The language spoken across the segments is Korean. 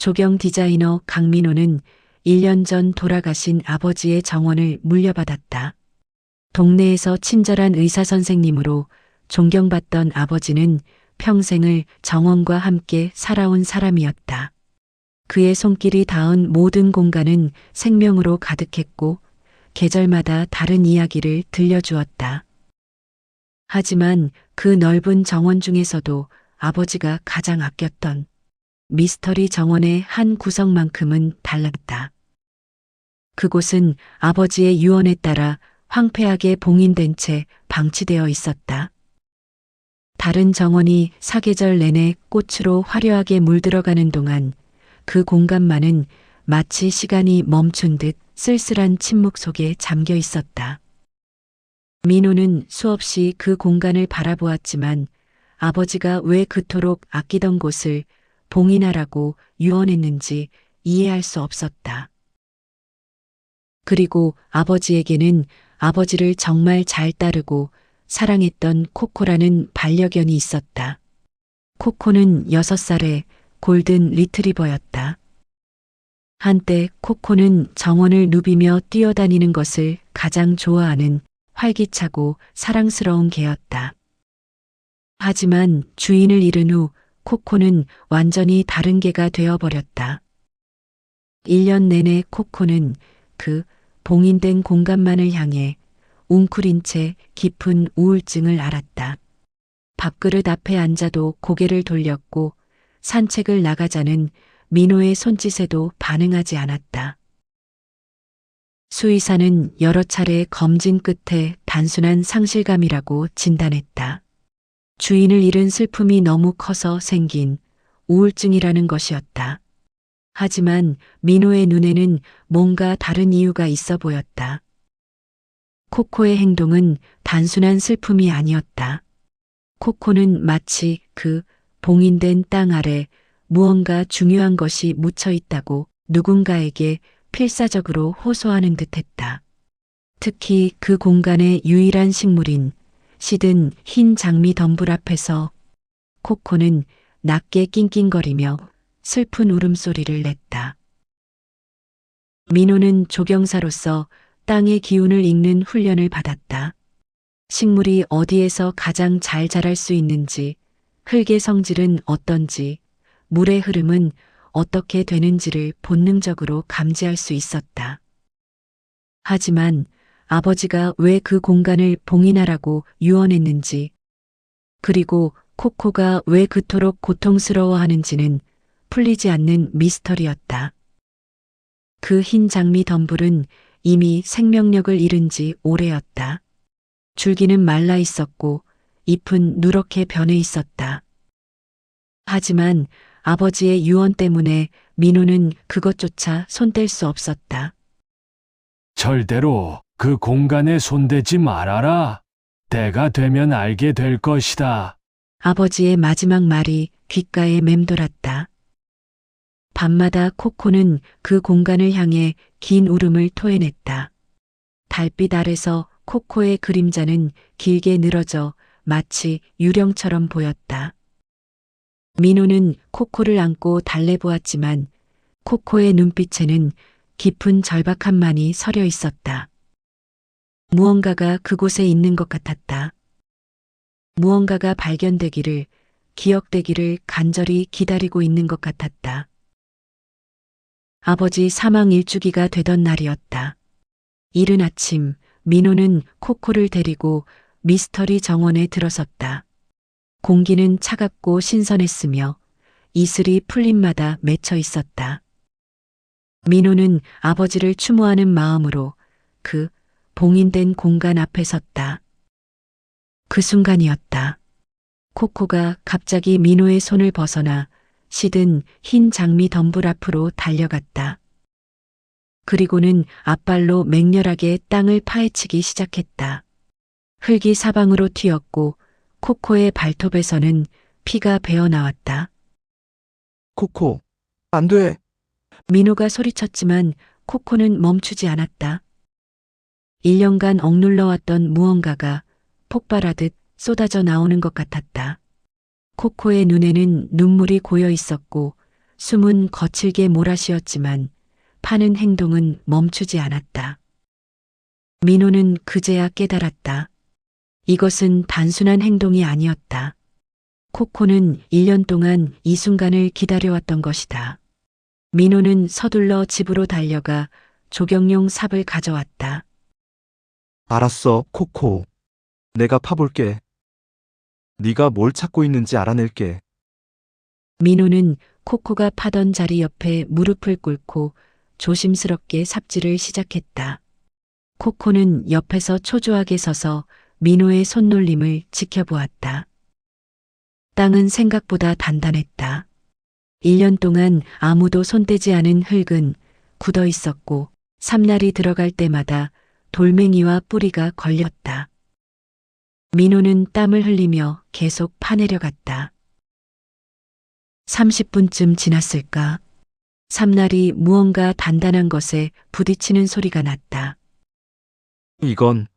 조경 디자이너 강민호는 1년 전 돌아가신 아버지의 정원을 물려받았다. 동네에서 친절한 의사 선생님으로 존경받던 아버지는 평생을 정원과 함께 살아온 사람이었다. 그의 손길이 닿은 모든 공간은 생명으로 가득했고 계절마다 다른 이야기를 들려주었다. 하지만 그 넓은 정원 중에서도 아버지가 가장 아꼈던 미스터리 정원의 한 구석만큼은 달랐다. 그곳은 아버지의 유언에 따라 황폐하게 봉인된 채 방치되어 있었다. 다른 정원이 사계절 내내 꽃으로 화려하게 물들어가는 동안 그 공간만은 마치 시간이 멈춘 듯 쓸쓸한 침묵 속에 잠겨 있었다. 민호는 수없이 그 공간을 바라보았지만 아버지가 왜 그토록 아끼던 곳을 봉인하라고 유언했는지 이해할 수 없었다. 그리고 아버지에게는 아버지를 정말 잘 따르고 사랑했던 코코라는 반려견이 있었다. 코코는 6살의 골든 리트리버였다. 한때 코코는 정원을 누비며 뛰어다니는 것을 가장 좋아하는 활기차고 사랑스러운 개였다. 하지만 주인을 잃은 후 코코는 완전히 다른 개가 되어버렸다. 1년 내내 코코는 그 봉인된 공간만을 향해 웅크린 채 깊은 우울증을 앓았다. 밥그릇 앞에 앉아도 고개를 돌렸고 산책을 나가자는 민호의 손짓에도 반응하지 않았다. 수의사는 여러 차례 검진 끝에 단순한 상실감이라고 진단했다. 주인을 잃은 슬픔이 너무 커서 생긴 우울증이라는 것이었다. 하지만 민호의 눈에는 뭔가 다른 이유가 있어 보였다. 코코의 행동은 단순한 슬픔이 아니었다. 코코는 마치 그 봉인된 땅 아래 무언가 중요한 것이 묻혀 있다고 누군가에게 필사적으로 호소하는 듯했다. 특히 그 공간의 유일한 식물인 시든 흰 장미 덤불 앞에서 코코는 낮게 낑낑거리며 슬픈 울음소리를 냈다. 민호는 조경사로서 땅의 기운을 읽는 훈련을 받았다. 식물이 어디에서 가장 잘 자랄 수 있는지, 흙의 성질은 어떤지, 물의 흐름은 어떻게 되는지를 본능적으로 감지할 수 있었다. 하지만 아버지가 왜 그 공간을 봉인하라고 유언했는지, 그리고 코코가 왜 그토록 고통스러워하는지는 풀리지 않는 미스터리였다. 그 흰 장미 덤불은 이미 생명력을 잃은 지 오래였다. 줄기는 말라 있었고 잎은 누렇게 변해 있었다. 하지만 아버지의 유언 때문에 민호는 그것조차 손댈 수 없었다. 절대로 그 공간에 손대지 말아라. 때가 되면 알게 될 것이다. 아버지의 마지막 말이 귓가에 맴돌았다. 밤마다 코코는 그 공간을 향해 긴 울음을 토해냈다. 달빛 아래서 코코의 그림자는 길게 늘어져 마치 유령처럼 보였다. 민호는 코코를 안고 달래보았지만 코코의 눈빛에는 깊은 절박함만이 서려 있었다. 무언가가 그곳에 있는 것 같았다. 무언가가 발견되기를, 기억되기를 간절히 기다리고 있는 것 같았다. 아버지 사망 일주기가 되던 날이었다. 이른 아침 민호는 코코를 데리고 미스터리 정원에 들어섰다. 공기는 차갑고 신선했으며 이슬이 풀잎마다 맺혀 있었다. 민호는 아버지를 추모하는 마음으로 그 봉인된 공간 앞에 섰다. 그 순간이었다. 코코가 갑자기 민호의 손을 벗어나 시든 흰 장미 덤불 앞으로 달려갔다. 그리고는 앞발로 맹렬하게 땅을 파헤치기 시작했다. 흙이 사방으로 튀었고 코코의 발톱에서는 피가 배어나왔다. 코코, 안 돼. 민호가 소리쳤지만 코코는 멈추지 않았다. 1년간 억눌러왔던 무언가가 폭발하듯 쏟아져 나오는 것 같았다. 코코의 눈에는 눈물이 고여 있었고 숨은 거칠게 몰아쉬었지만 파는 행동은 멈추지 않았다. 민호는 그제야 깨달았다. 이것은 단순한 행동이 아니었다. 코코는 1년 동안 이 순간을 기다려왔던 것이다. 민호는 서둘러 집으로 달려가 조경용 삽을 가져왔다. 알았어, 코코. 내가 파볼게. 네가 뭘 찾고 있는지 알아낼게. 민호는 코코가 파던 자리 옆에 무릎을 꿇고 조심스럽게 삽질을 시작했다. 코코는 옆에서 초조하게 서서 민호의 손놀림을 지켜보았다. 땅은 생각보다 단단했다. 1년 동안 아무도 손대지 않은 흙은 굳어 있었고 삼날이 들어갈 때마다 돌멩이와 뿌리가 걸렸다. 민호는 땀을 흘리며 계속 파내려갔다. 30분쯤 지났을까? 삼날이 무언가 단단한 것에 부딪히는 소리가 났다. 이건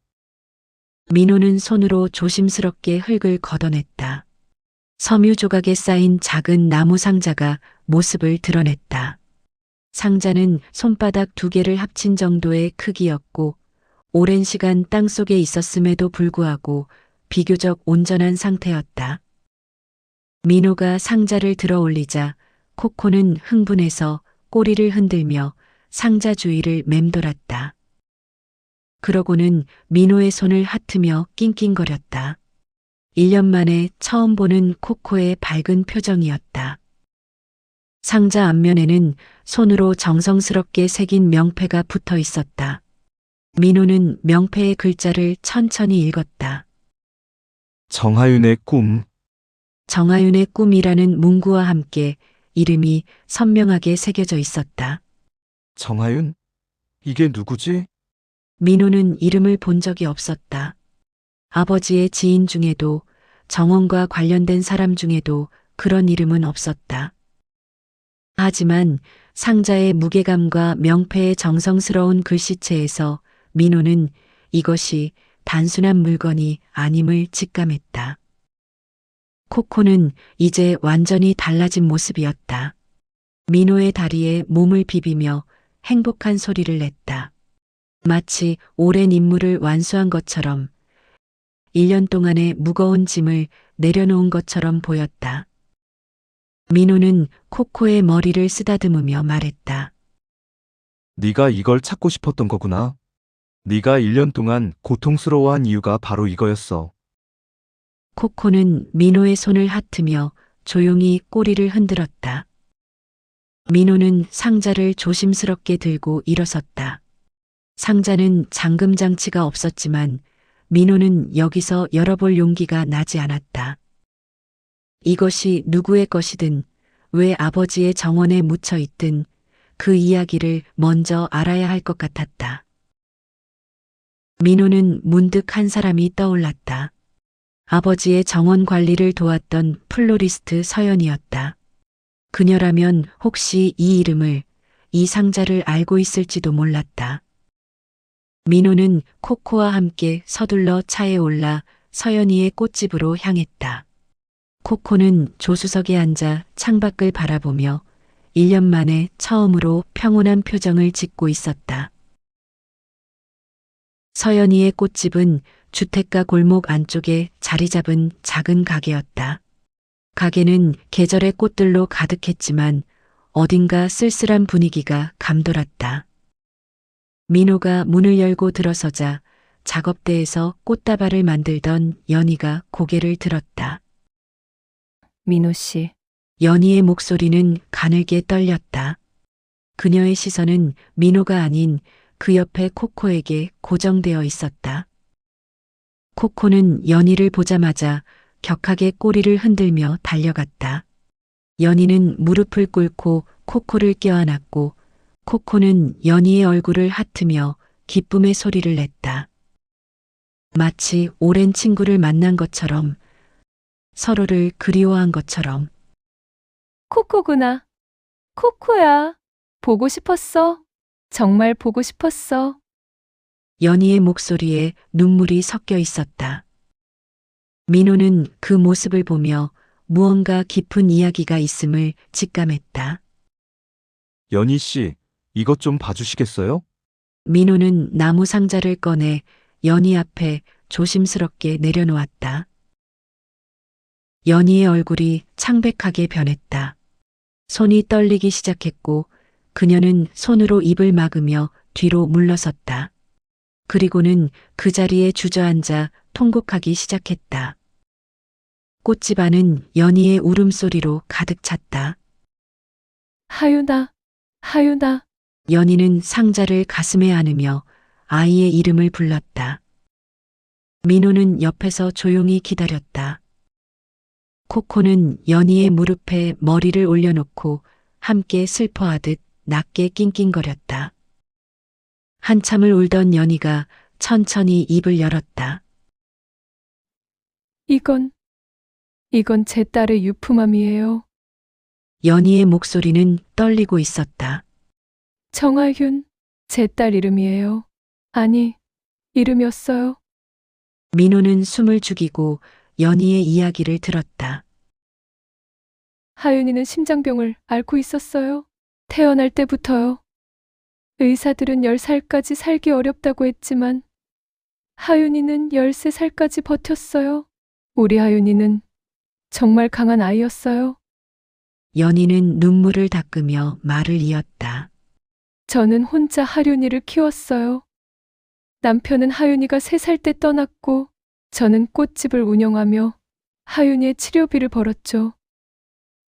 민호는 손으로 조심스럽게 흙을 걷어냈다. 섬유 조각에 쌓인 작은 나무 상자가 모습을 드러냈다. 상자는 손바닥 2개를 합친 정도의 크기였고 오랜 시간 땅속에 있었음에도 불구하고 비교적 온전한 상태였다. 민호가 상자를 들어 올리자 코코는 흥분해서 꼬리를 흔들며 상자 주위를 맴돌았다. 그러고는 민호의 손을 핫으며 낑낑거렸다. 1년 만에 처음 보는 코코의 밝은 표정이었다. 상자 앞면에는 손으로 정성스럽게 새긴 명패가 붙어 있었다. 민호는 명패의 글자를 천천히 읽었다. 정하윤의 꿈. 정하윤의 꿈이라는 문구와 함께 이름이 선명하게 새겨져 있었다. 정하윤? 이게 누구지? 민호는 이름을 본 적이 없었다. 아버지의 지인 중에도 정원과 관련된 사람 중에도 그런 이름은 없었다. 하지만 상자의 무게감과 명패의 정성스러운 글씨체에서 민호는 이것이 단순한 물건이 아님을 직감했다. 코코는 이제 완전히 달라진 모습이었다. 민호의 다리에 몸을 비비며 행복한 소리를 냈다. 마치 오랜 임무를 완수한 것처럼 1년 동안의 무거운 짐을 내려놓은 것처럼 보였다. 민호는 코코의 머리를 쓰다듬으며 말했다. 네가 이걸 찾고 싶었던 거구나. 네가 1년 동안 고통스러워한 이유가 바로 이거였어. 코코는 민호의 손을 핫으며 조용히 꼬리를 흔들었다. 민호는 상자를 조심스럽게 들고 일어섰다. 상자는 잠금 장치가 없었지만 민호는 여기서 열어볼 용기가 나지 않았다. 이것이 누구의 것이든 왜 아버지의 정원에 묻혀 있든 그 이야기를 먼저 알아야 할 것 같았다. 민호는 문득 한 사람이 떠올랐다. 아버지의 정원 관리를 도왔던 플로리스트 서연이었다. 그녀라면 혹시 이 이름을, 이 상자를 알고 있을지도 몰랐다. 민호는 코코와 함께 서둘러 차에 올라 서연이의 꽃집으로 향했다. 코코는 조수석에 앉아 창밖을 바라보며 1년 만에 처음으로 평온한 표정을 짓고 있었다. 서연이의 꽃집은 주택가 골목 안쪽에 자리 잡은 작은 가게였다. 가게는 계절의 꽃들로 가득했지만 어딘가 쓸쓸한 분위기가 감돌았다. 민호가 문을 열고 들어서자 작업대에서 꽃다발을 만들던 연희가 고개를 들었다. 민호 씨, 연희의 목소리는 가늘게 떨렸다. 그녀의 시선은 민호가 아닌 그 옆에 코코에게 고정되어 있었다. 코코는 연희를 보자마자 격하게 꼬리를 흔들며 달려갔다. 연희는 무릎을 꿇고 코코를 껴안았고 코코는 연희의 얼굴을 핫으며 기쁨의 소리를 냈다. 마치 오랜 친구를 만난 것처럼, 서로를 그리워한 것처럼. 코코구나. 코코야. 보고 싶었어. 정말 보고 싶었어. 연희의 목소리에 눈물이 섞여 있었다. 민호는 그 모습을 보며 무언가 깊은 이야기가 있음을 직감했다. 연희 씨, 이것 좀 봐주시겠어요? 민호는 나무 상자를 꺼내 연희 앞에 조심스럽게 내려놓았다. 연희의 얼굴이 창백하게 변했다. 손이 떨리기 시작했고 그녀는 손으로 입을 막으며 뒤로 물러섰다. 그리고는 그 자리에 주저앉아 통곡하기 시작했다. 꽃집 안은 연희의 울음소리로 가득 찼다. 하윤아, 하윤아. 연희는 상자를 가슴에 안으며 아이의 이름을 불렀다. 민호는 옆에서 조용히 기다렸다. 코코는 연희의 무릎에 머리를 올려놓고 함께 슬퍼하듯 낮게 낑낑거렸다. 한참을 울던 연희가 천천히 입을 열었다. 이건 제 딸의 유품함이에요. 연희의 목소리는 떨리고 있었다. 정하윤, 제 딸 이름이에요. 아니, 이름이었어요. 민호는 숨을 죽이고 연희의 이야기를 들었다. 하윤이는 심장병을 앓고 있었어요. 태어날 때부터요. 의사들은 10살까지 살기 어렵다고 했지만 하윤이는 13살까지 버텼어요. 우리 하윤이는 정말 강한 아이였어요. 연희는 눈물을 닦으며 말을 이었다. 저는 혼자 하윤이를 키웠어요. 남편은 하윤이가 3살 때 떠났고 저는 꽃집을 운영하며 하윤이의 치료비를 벌었죠.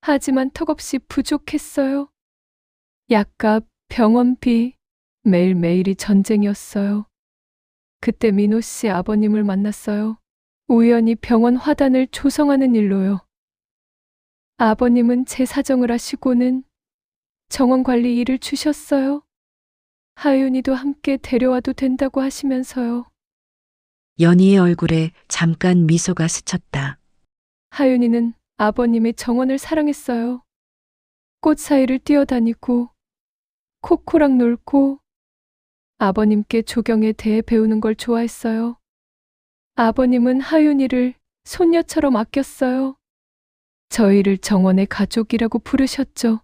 하지만 턱없이 부족했어요. 약값, 병원비, 매일매일이 전쟁이었어요. 그때 민호 씨 아버님을 만났어요. 우연히 병원 화단을 조성하는 일로요. 아버님은 제 사정을 아시고는 정원 관리 일을 주셨어요. 하윤이도 함께 데려와도 된다고 하시면서요. 연희의 얼굴에 잠깐 미소가 스쳤다. 하윤이는 아버님의 정원을 사랑했어요. 꽃 사이를 뛰어다니고 코코랑 놀고 아버님께 조경에 대해 배우는 걸 좋아했어요. 아버님은 하윤이를 손녀처럼 아꼈어요. 저희를 정원의 가족이라고 부르셨죠.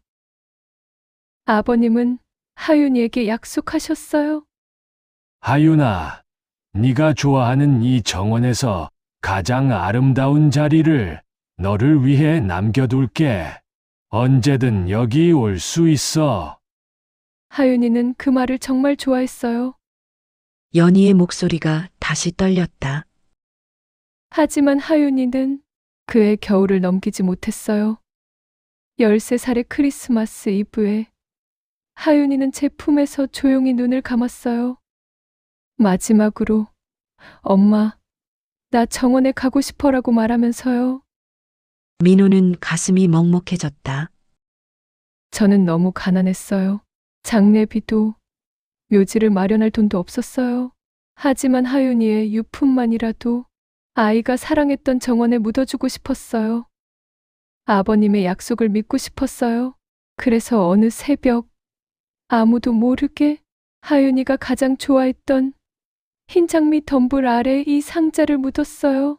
아버님은 하윤이에게 약속하셨어요. 하윤아, 네가 좋아하는 이 정원에서 가장 아름다운 자리를 너를 위해 남겨둘게. 언제든 여기 올 수 있어. 하윤이는 그 말을 정말 좋아했어요. 연희의 목소리가 다시 떨렸다. 하지만 하윤이는 그의 겨울을 넘기지 못했어요. 13살의 크리스마스 이브에 하윤이는 제 품에서 조용히 눈을 감았어요. 마지막으로 엄마, 나 정원에 가고 싶어라고 말하면서요. 민호는 가슴이 먹먹해졌다. 저는 너무 가난했어요. 장례비도 묘지를 마련할 돈도 없었어요. 하지만 하윤이의 유품만이라도 아이가 사랑했던 정원에 묻어주고 싶었어요. 아버님의 약속을 믿고 싶었어요. 그래서 어느 새벽 아무도 모르게 하윤이가 가장 좋아했던 흰 장미 덤불 아래 이 상자를 묻었어요.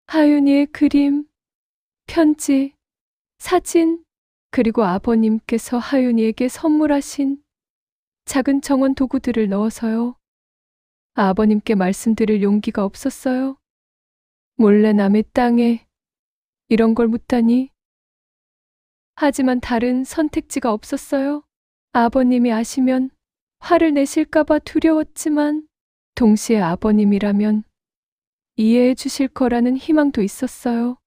하윤이의 그림, 편지, 사진, 그리고 아버님께서 하윤이에게 선물하신 작은 정원 도구들을 넣어서요. 아버님께 말씀드릴 용기가 없었어요. 몰래 남의 땅에 이런 걸 묻다니. 하지만 다른 선택지가 없었어요. 아버님이 아시면 화를 내실까봐 두려웠지만 동시에 아버님이라면 이해해 주실 거라는 희망도 있었어요.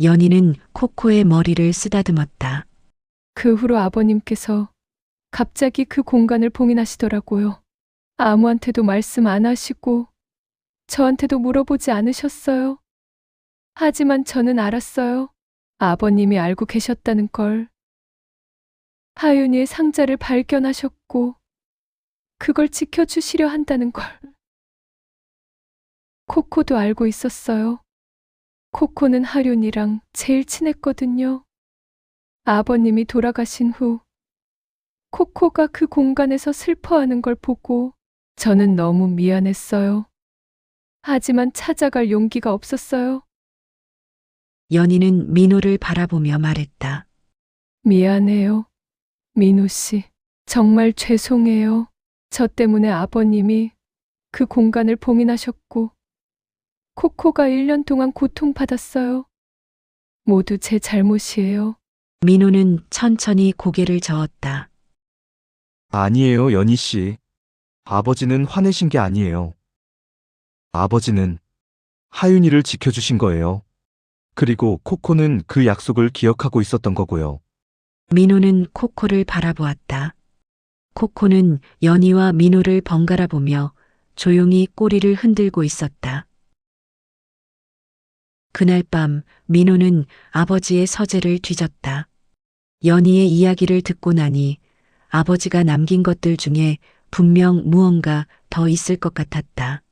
연희는 코코의 머리를 쓰다듬었다. 그 후로 아버님께서 갑자기 그 공간을 봉인하시더라고요. 아무한테도 말씀 안 하시고 저한테도 물어보지 않으셨어요. 하지만 저는 알았어요. 아버님이 알고 계셨다는 걸. 하윤이의 상자를 발견하셨고 그걸 지켜주시려 한다는 걸. 코코도 알고 있었어요. 코코는 하윤이랑 제일 친했거든요. 아버님이 돌아가신 후 코코가 그 공간에서 슬퍼하는 걸 보고 저는 너무 미안했어요. 하지만 찾아갈 용기가 없었어요. 연희는 민호를 바라보며 말했다. 미안해요. 민호 씨, 정말 죄송해요. 저 때문에 아버님이 그 공간을 봉인하셨고, 코코가 1년 동안 고통받았어요. 모두 제 잘못이에요. 민호는 천천히 고개를 저었다. 아니에요, 연희 씨. 아버지는 화내신 게 아니에요. 아버지는 하윤이를 지켜주신 거예요. 그리고 코코는 그 약속을 기억하고 있었던 거고요. 민호는 코코를 바라보았다. 코코는 연희와 민호를 번갈아 보며 조용히 꼬리를 흔들고 있었다. 그날 밤 민호는 아버지의 서재를 뒤졌다. 연희의 이야기를 듣고 나니 아버지가 남긴 것들 중에 분명 무언가 더 있을 것 같았다.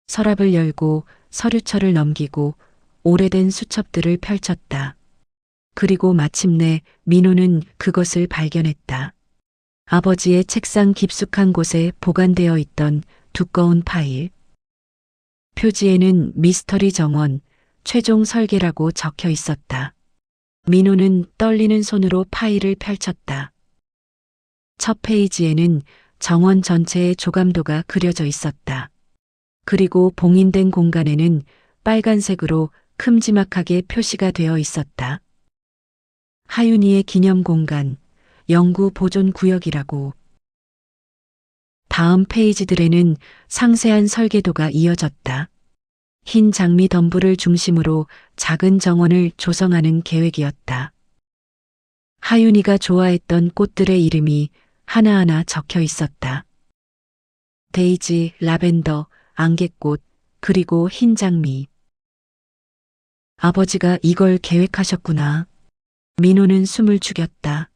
서랍을 열고 서류철을 넘기고 오래된 수첩들을 펼쳤다. 그리고 마침내 민호는 그것을 발견했다. 아버지의 책상 깊숙한 곳에 보관되어 있던 두꺼운 파일. 표지에는 미스터리 정원, 최종 설계라고 적혀 있었다. 민호는 떨리는 손으로 파일을 펼쳤다. 첫 페이지에는 정원 전체의 조감도가 그려져 있었다. 그리고 봉인된 공간에는 빨간색으로 큼지막하게 표시가 되어 있었다. 하윤이의 기념 공간, 연구 보존 구역이라고. 다음 페이지들에는 상세한 설계도가 이어졌다. 흰 장미 덤불을 중심으로 작은 정원을 조성하는 계획이었다. 하윤이가 좋아했던 꽃들의 이름이 하나하나 적혀 있었다. 데이지, 라벤더, 안개꽃, 그리고 흰 장미. 아버지가 이걸 계획하셨구나. 민호는 숨을 죽였다.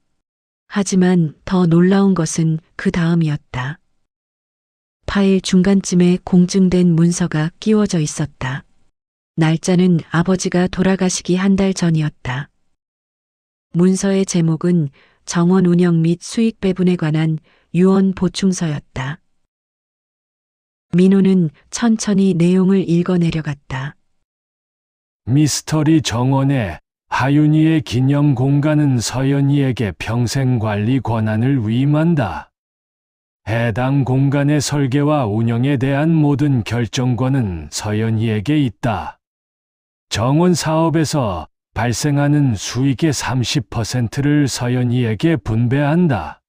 하지만 더 놀라운 것은 그 다음이었다. 파일 중간쯤에 공증된 문서가 끼워져 있었다. 날짜는 아버지가 돌아가시기 한 달 전이었다. 문서의 제목은 정원 운영 및 수익 배분에 관한 유언 보충서였다. 민호는 천천히 내용을 읽어내려갔다. 미스터리 정원의 하윤이의 기념 공간은 서연이에게 평생 관리 권한을 위임한다. 해당 공간의 설계와 운영에 대한 모든 결정권은 서연이에게 있다. 정원 사업에서 발생하는 수익의 30%를 서연이에게 분배한다.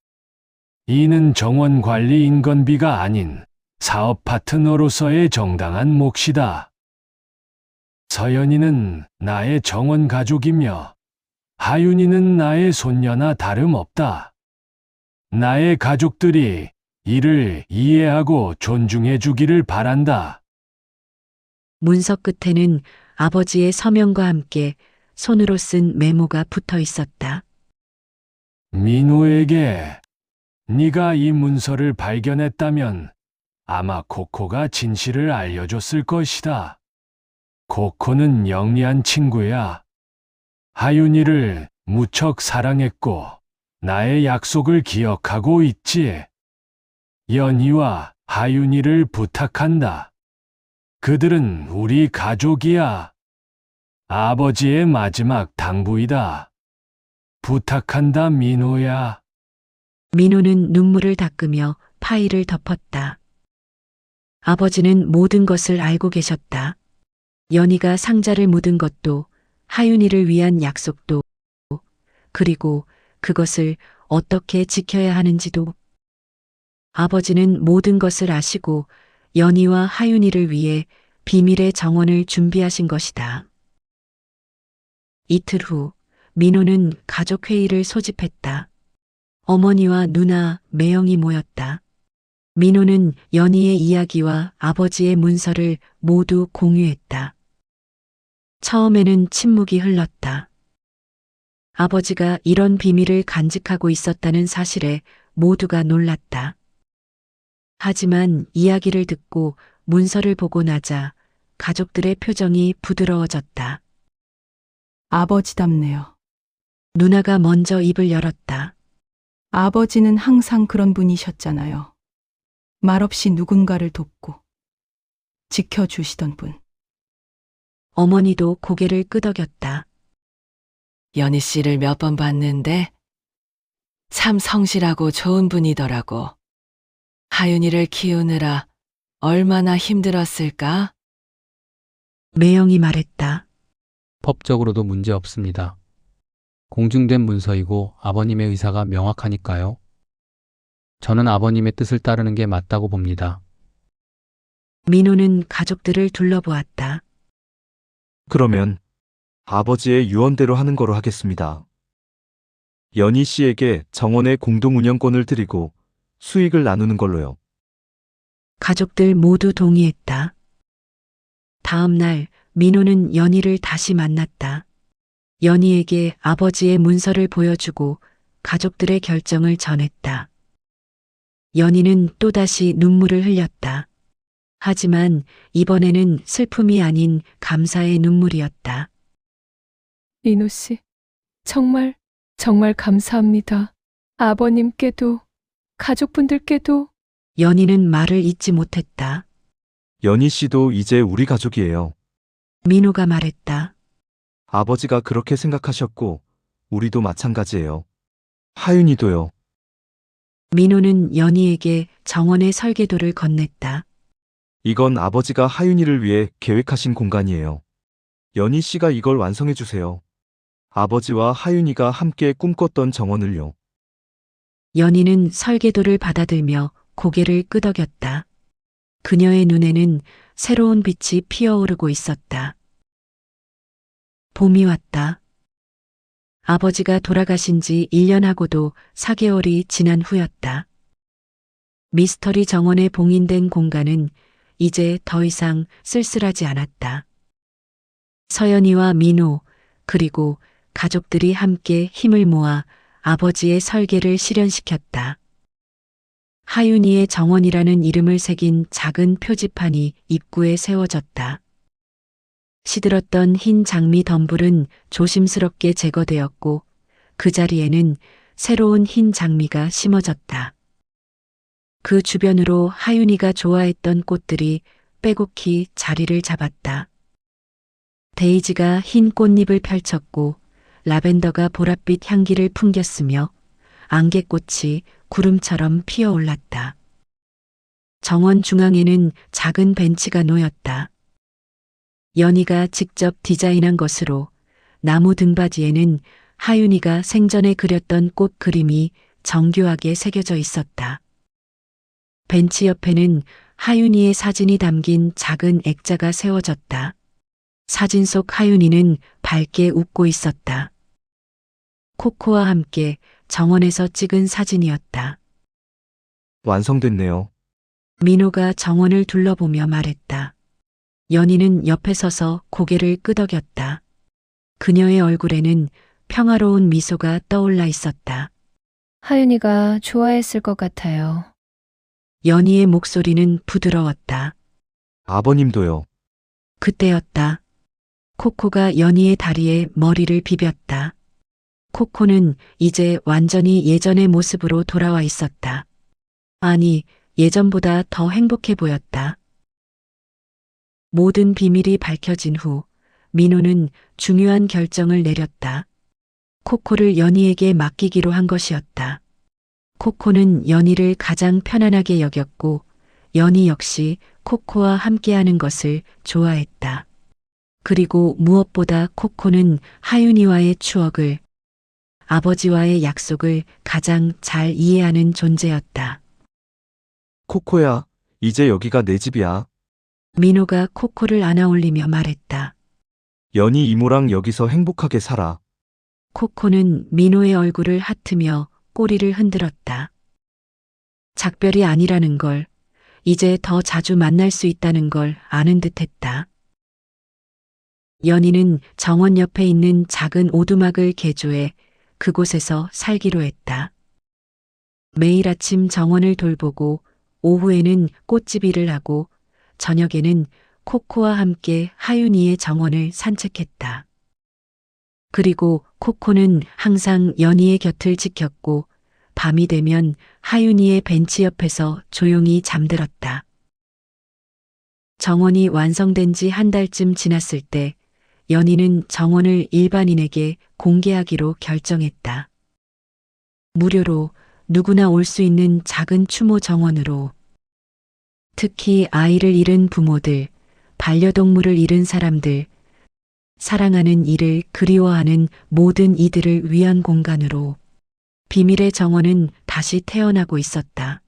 이는 정원 관리 인건비가 아닌 사업 파트너로서의 정당한 몫이다. 서연이는 나의 정원 가족이며 하윤이는 나의 손녀나 다름없다. 나의 가족들이 이를 이해하고 존중해 주기를 바란다. 문서 끝에는 아버지의 서명과 함께 손으로 쓴 메모가 붙어 있었다. 민호에게 네가 이 문서를 발견했다면 아마 코코가 진실을 알려줬을 것이다. 코코는 영리한 친구야. 하윤이를 무척 사랑했고 나의 약속을 기억하고 있지. 연희와 하윤이를 부탁한다. 그들은 우리 가족이야. 아버지의 마지막 당부이다. 부탁한다, 민호야. 민호는 눈물을 닦으며 파일을 덮었다. 아버지는 모든 것을 알고 계셨다. 연희가 상자를 묻은 것도, 하윤이를 위한 약속도, 그리고 그것을 어떻게 지켜야 하는지도. 아버지는 모든 것을 아시고 연희와 하윤이를 위해 비밀의 정원을 준비하신 것이다. 이틀 후 민호는 가족회의를 소집했다. 어머니와 누나, 매형이 모였다. 민호는 연희의 이야기와 아버지의 문서를 모두 공유했다. 처음에는 침묵이 흘렀다. 아버지가 이런 비밀을 간직하고 있었다는 사실에 모두가 놀랐다. 하지만 이야기를 듣고 문서를 보고 나자 가족들의 표정이 부드러워졌다. 아버지답네요. 누나가 먼저 입을 열었다. 아버지는 항상 그런 분이셨잖아요. 말없이 누군가를 돕고 지켜주시던 분. 어머니도 고개를 끄덕였다. 연희 씨를 몇 번 봤는데 참 성실하고 좋은 분이더라고. 하윤이를 키우느라 얼마나 힘들었을까? 매영이 말했다. 법적으로도 문제 없습니다. 공증된 문서이고 아버님의 의사가 명확하니까요. 저는 아버님의 뜻을 따르는 게 맞다고 봅니다. 민호는 가족들을 둘러보았다. 그러면 아버지의 유언대로 하는 거로 하겠습니다. 연희 씨에게 정원의 공동 운영권을 드리고 수익을 나누는 걸로요. 가족들 모두 동의했다. 다음 날 민호는 연희를 다시 만났다. 연희에게 아버지의 문서를 보여주고 가족들의 결정을 전했다. 연희는 또다시 눈물을 흘렸다. 하지만 이번에는 슬픔이 아닌 감사의 눈물이었다. 민호 씨, 정말 감사합니다. 아버님께도, 가족분들께도. 연희는 말을 잇지 못했다. 연희 씨도 이제 우리 가족이에요. 민호가 말했다. 아버지가 그렇게 생각하셨고 우리도 마찬가지예요. 하윤이도요. 민호는 연희에게 정원의 설계도를 건넸다. 이건 아버지가 하윤이를 위해 계획하신 공간이에요. 연희 씨가 이걸 완성해 주세요. 아버지와 하윤이가 함께 꿈꿨던 정원을요. 연희는 설계도를 받아들며 고개를 끄덕였다. 그녀의 눈에는 새로운 빛이 피어오르고 있었다. 봄이 왔다. 아버지가 돌아가신 지 1년하고도 4개월이 지난 후였다. 미스터리 정원에 봉인된 공간은 이제 더 이상 쓸쓸하지 않았다. 서연이와 민호 그리고 가족들이 함께 힘을 모아 아버지의 설계를 실현시켰다. 하윤이의 정원이라는 이름을 새긴 작은 표지판이 입구에 세워졌다. 시들었던 흰 장미 덤불은 조심스럽게 제거되었고 그 자리에는 새로운 흰 장미가 심어졌다. 그 주변으로 하윤이가 좋아했던 꽃들이 빼곡히 자리를 잡았다. 데이지가 흰 꽃잎을 펼쳤고 라벤더가 보랏빛 향기를 풍겼으며 안개꽃이 구름처럼 피어올랐다. 정원 중앙에는 작은 벤치가 놓였다. 연희가 직접 디자인한 것으로 나무 등받이에는 하윤이가 생전에 그렸던 꽃 그림이 정교하게 새겨져 있었다. 벤치 옆에는 하윤이의 사진이 담긴 작은 액자가 세워졌다. 사진 속 하윤이는 밝게 웃고 있었다. 코코와 함께 정원에서 찍은 사진이었다. 완성됐네요. 민호가 정원을 둘러보며 말했다. 연희는 옆에 서서 고개를 끄덕였다. 그녀의 얼굴에는 평화로운 미소가 떠올라 있었다. 하윤이가 좋아했을 것 같아요. 연희의 목소리는 부드러웠다. 아버님도요. 그때였다. 코코가 연희의 다리에 머리를 비볐다. 코코는 이제 완전히 예전의 모습으로 돌아와 있었다. 아니, 예전보다 더 행복해 보였다. 모든 비밀이 밝혀진 후 민호는 중요한 결정을 내렸다. 코코를 연희에게 맡기기로 한 것이었다. 코코는 연희를 가장 편안하게 여겼고 연희 역시 코코와 함께하는 것을 좋아했다. 그리고 무엇보다 코코는 하윤이와의 추억을, 아버지와의 약속을 가장 잘 이해하는 존재였다. 코코야, 이제 여기가 내 집이야. 민호가 코코를 안아올리며 말했다. 연희 이모랑 여기서 행복하게 살아. 코코는 민호의 얼굴을 핫으며 꼬리를 흔들었다. 작별이 아니라는 걸, 이제 더 자주 만날 수 있다는 걸 아는 듯했다. 연희는 정원 옆에 있는 작은 오두막을 개조해 그곳에서 살기로 했다. 매일 아침 정원을 돌보고 오후에는 꽃집 일을 하고 저녁에는 코코와 함께 하윤이의 정원을 산책했다. 그리고 코코는 항상 연희의 곁을 지켰고 밤이 되면 하윤이의 벤치 옆에서 조용히 잠들었다. 정원이 완성된 지 한 달쯤 지났을 때 연희는 정원을 일반인에게 공개하기로 결정했다. 무료로 누구나 올 수 있는 작은 추모 정원으로. 특히 아이를 잃은 부모들, 반려동물을 잃은 사람들, 사랑하는 이를 그리워하는 모든 이들을 위한 공간으로. 비밀의 정원은 다시 태어나고 있었다.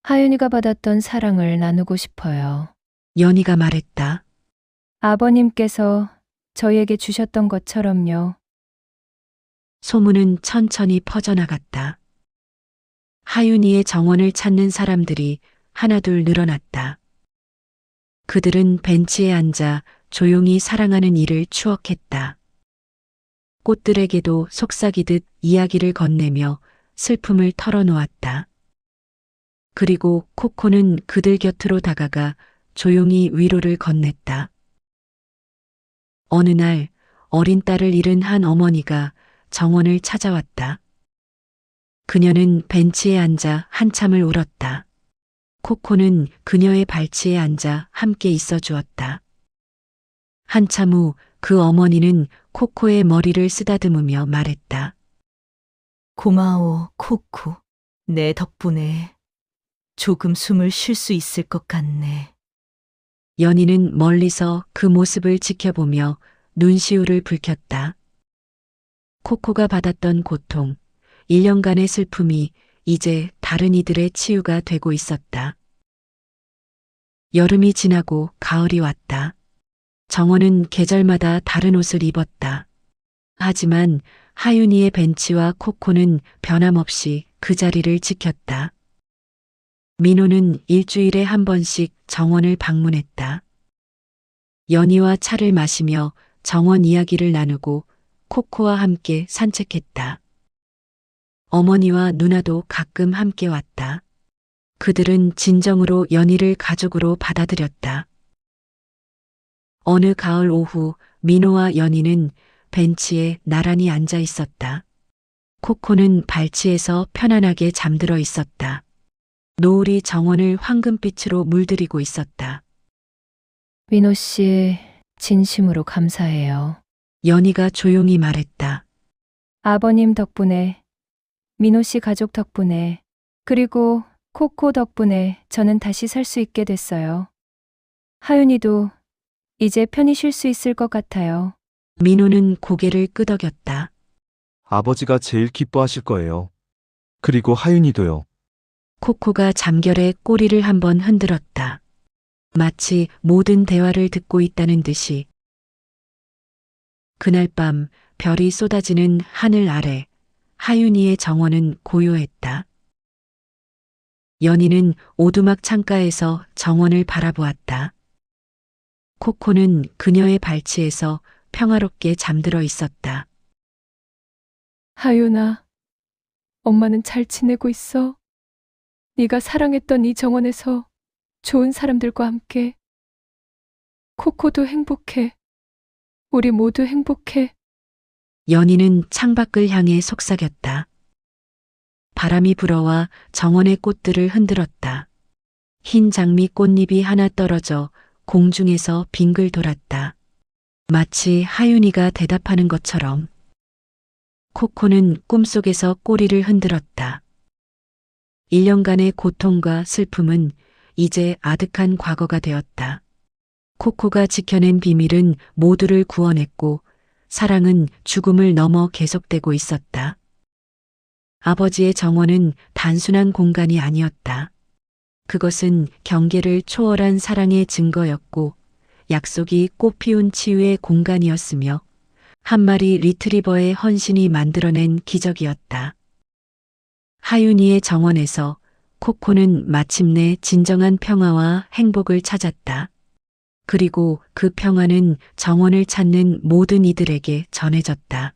하윤이가 받았던 사랑을 나누고 싶어요. 연희가 말했다. 아버님께서 저희에게 주셨던 것처럼요. 소문은 천천히 퍼져나갔다. 하윤이의 정원을 찾는 사람들이 하나둘 늘어났다. 그들은 벤치에 앉아 조용히 사랑하는 이를 추억했다. 꽃들에게도 속삭이듯 이야기를 건네며 슬픔을 털어놓았다. 그리고 코코는 그들 곁으로 다가가 조용히 위로를 건넸다. 어느 날 어린 딸을 잃은 한 어머니가 정원을 찾아왔다. 그녀는 벤치에 앉아 한참을 울었다. 코코는 그녀의 발치에 앉아 함께 있어 주었다. 한참 후 그 어머니는 코코의 머리를 쓰다듬으며 말했다. 고마워, 코코. 내 덕분에 조금 숨을 쉴 수 있을 것 같네. 연희는 멀리서 그 모습을 지켜보며 눈시울을 붉혔다. 코코가 받았던 고통, 1년간의 슬픔이 이제 다른 이들의 치유가 되고 있었다. 여름이 지나고 가을이 왔다. 정원은 계절마다 다른 옷을 입었다. 하지만 하윤이의 벤치와 코코는 변함없이 그 자리를 지켰다. 민호는 일주일에 한 번씩 정원을 방문했다. 연희와 차를 마시며 정원 이야기를 나누고 코코와 함께 산책했다. 어머니와 누나도 가끔 함께 왔다. 그들은 진정으로 연희를 가족으로 받아들였다. 어느 가을 오후 민호와 연희는 벤치에 나란히 앉아 있었다. 코코는 발치에서 편안하게 잠들어 있었다. 노을이 정원을 황금빛으로 물들이고 있었다. 민호 씨, 진심으로 감사해요. 연희가 조용히 말했다. 아버님 덕분에, 민호 씨 가족 덕분에, 그리고 코코 덕분에 저는 다시 살 수 있게 됐어요. 하윤이도 이제 편히 쉴 수 있을 것 같아요. 민호는 고개를 끄덕였다. 아버지가 제일 기뻐하실 거예요. 그리고 하윤이도요. 코코가 잠결에 꼬리를 한번 흔들었다. 마치 모든 대화를 듣고 있다는 듯이. 그날 밤 별이 쏟아지는 하늘 아래 하윤이의 정원은 고요했다. 연희는 오두막 창가에서 정원을 바라보았다. 코코는 그녀의 발치에서 평화롭게 잠들어 있었다. 하윤아, 엄마는 잘 지내고 있어? 네가 사랑했던 이 정원에서 좋은 사람들과 함께. 코코도 행복해. 우리 모두 행복해. 연희는 창밖을 향해 속삭였다. 바람이 불어와 정원의 꽃들을 흔들었다. 흰 장미 꽃잎이 하나 떨어져 공중에서 빙글 돌았다. 마치 하윤이가 대답하는 것처럼. 코코는 꿈속에서 꼬리를 흔들었다. 1년간의 고통과 슬픔은 이제 아득한 과거가 되었다. 코코가 지켜낸 비밀은 모두를 구원했고 사랑은 죽음을 넘어 계속되고 있었다. 아버지의 정원은 단순한 공간이 아니었다. 그것은 경계를 초월한 사랑의 증거였고 약속이 꽃피운 치유의 공간이었으며 한 마리 리트리버의 헌신이 만들어낸 기적이었다. 하윤이의 정원에서 코코는 마침내 진정한 평화와 행복을 찾았다. 그리고 그 평화는 정원을 찾는 모든 이들에게 전해졌다.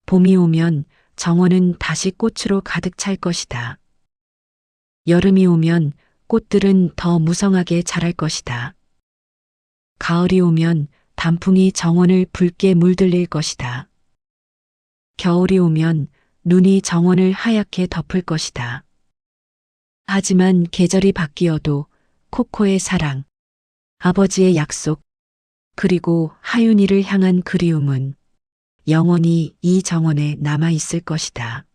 봄이 오면 정원은 다시 꽃으로 가득 찰 것이다. 여름이 오면 꽃들은 더 무성하게 자랄 것이다. 가을이 오면 단풍이 정원을 붉게 물들일 것이다. 겨울이 오면 눈이 정원을 하얗게 덮을 것이다. 하지만 계절이 바뀌어도 코코의 사랑, 아버지의 약속, 그리고 하윤이를 향한 그리움은 영원히 이 정원에 남아 있을 것이다.